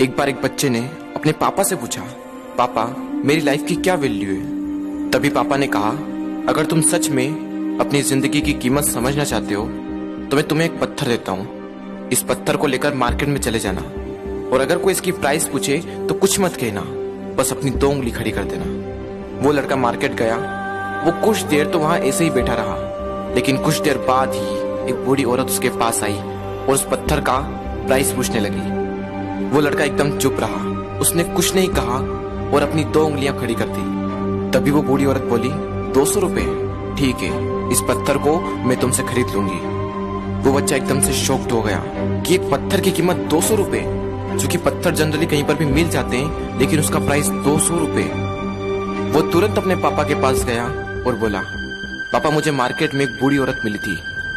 एक बार एक बच्चे ने अपने पापा से पूछा, पापा मेरी लाइफ की क्या वैल्यू है। तभी पापा ने कहा, अगर तुम सच में अपनी जिंदगी की कीमत समझना चाहते हो तो मैं तुम्हें एक पत्थर देता हूँ। इस पत्थर को लेकर मार्केट में चले जाना और अगर कोई इसकी प्राइस पूछे तो कुछ मत कहना, बस अपनी 2 उंगली खड़ी कर देना। वो लड़का मार्केट गया। वो कुछ देर तो वहां ऐसे ही बैठा रहा, लेकिन कुछ देर बाद ही एक बूढ़ी औरत उसके पास आई और उस पत्थर का प्राइस पूछने लगी। वो लड़का एकदम चुप रहा, उसने कुछ नहीं कहा और अपनी 2 उंगलियां खड़ी कर दी। तभी वो बूढ़ी औरत बोली, 200 रुपए, ठीक है, इस पत्थर को मैं तुमसे खरीद लूंगी। वो बच्चा एकदम से शॉक्ड हो गया कि एक पत्थर की कीमत 200 रुपए, जो कि पत्थर जनरली कहीं पर भी मिल जाते हैं, लेकिन उसका प्राइस 200 रुपए। वो तुरंत अपने पापा के पास गया और बोला, पापा मुझे मार्केट में एक बूढ़ी औरत मिली थी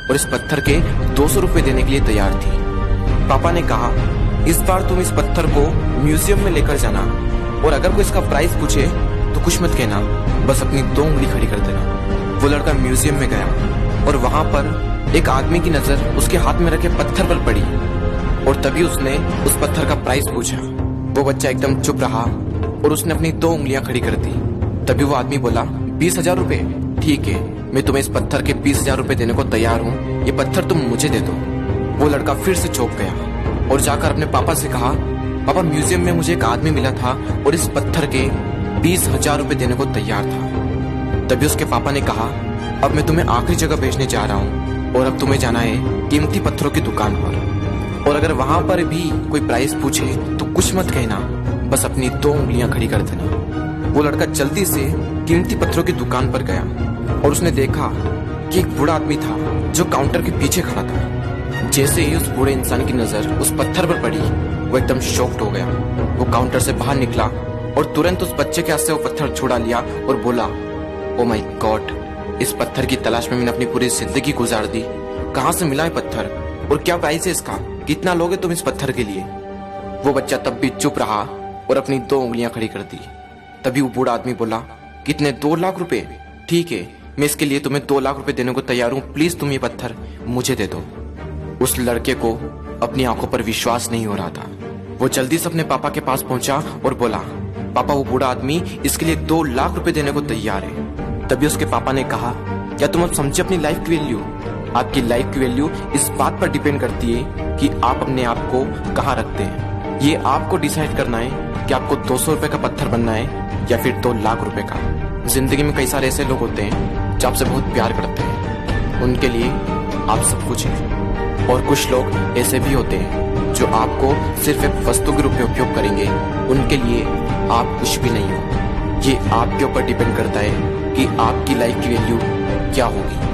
और इस पत्थर के 200 रुपए देने के लिए तैयार थी। पापा ने कहा, इस बार तुम इस पत्थर को म्यूजियम में लेकर जाना और अगर कोई इसका प्राइस पूछे तो कुछ मत कहना, बस अपनी 2 उंगली खड़ी कर देना। वो लड़का म्यूजियम में गया और वहां पर एक आदमी की नजर उसके हाथ में रखे पत्थर पर पड़ी और तभी उसने उस पत्थर का प्राइस पूछा। वो बच्चा एकदम चुप रहा और उसने अपनी 2 उंगलियां खड़ी कर दी। तभी वो आदमी बोला, 20,000 रुपए, ठीक है, मैं तुम्हें इस पत्थर के 20,000 रुपए देने को तैयार हूँ, ये पत्थर तुम मुझे दे दो। वो लड़का फिर से चौंक गया और जाकर अपने पापा से कहा, पापा म्यूजियम में मुझे एक आदमी मिला था और इस पत्थर के 20,000 रुपए देने को तैयार था। तभी उसके पापा ने कहा, अब मैं तुम्हें आखिरी जगह भेजने जा रहा हूँ और अब तुम्हें जाना है कीमती पत्थरों की दुकान पर और अगर वहां पर भी कोई प्राइस पूछे तो कुछ मत कहना, बस अपनी 2 उंगलियां खड़ी कर देना। वो लड़का जल्दी से कीमती पत्थरों की दुकान पर गया और उसने देखा कि एक बूढ़ा आदमी था जो काउंटर के पीछे खड़ा था। जैसे ही उस बूढ़े इंसान की नजर उस पत्थर पर पड़ी, वो एकदम शॉक्ड हो गया। वो काउंटर से बाहर निकला और तुरंत उस बच्चे के हाथ से वो पत्थर छुड़ा लिया और बोला, ओ माय गॉड, इस पत्थर की तलाश में मैंने अपनी पूरी जिंदगी गुजार दी। कहाँ से मिला है पत्थर और क्या प्राइस है इसका, कितना लोगे तुम इस पत्थर के लिए। वो बच्चा तब भी चुप रहा और अपनी 2 उंगलियां खड़ी कर दी। तभी वो बूढ़ा आदमी बोला, कितने, 2 लाख रुपए, ठीक है, मैं इसके लिए तुम्हें 2 लाख रुपए देने को तैयार हूँ, प्लीज तुम ये पत्थर मुझे दे दो। उस लड़के को अपनी आंखों पर विश्वास नहीं हो रहा था। वो जल्दी से अपने पापा के पास पहुंचा और बोला, पापा वो बूढ़ा आदमी इसके लिए 2 लाख रुपए देने को तैयार है। तभी उसके पापा ने कहा, क्या तुम अब समझे अपनी लाइफ की वैल्यू? आपकी लाइफ की वैल्यू इस बात पर डिपेंड करती है कि आप अपने आप को कहाँ रखते हैं। ये आपको डिसाइड करना है कि आपको 200 रुपए का पत्थर बनना है या फिर 2 लाख रुपए का। जिंदगी में कई सारे ऐसे लोग होते हैं जो आपसे बहुत प्यार करते हैं, उनके लिए आप सब कुछ है, और कुछ लोग ऐसे भी होते हैं जो आपको सिर्फ एक वस्तु के रूप में उपयोग करेंगे, उनके लिए आप कुछ भी नहीं हो। ये आपके ऊपर डिपेंड करता है कि आपकी लाइफ की वैल्यू क्या होगी।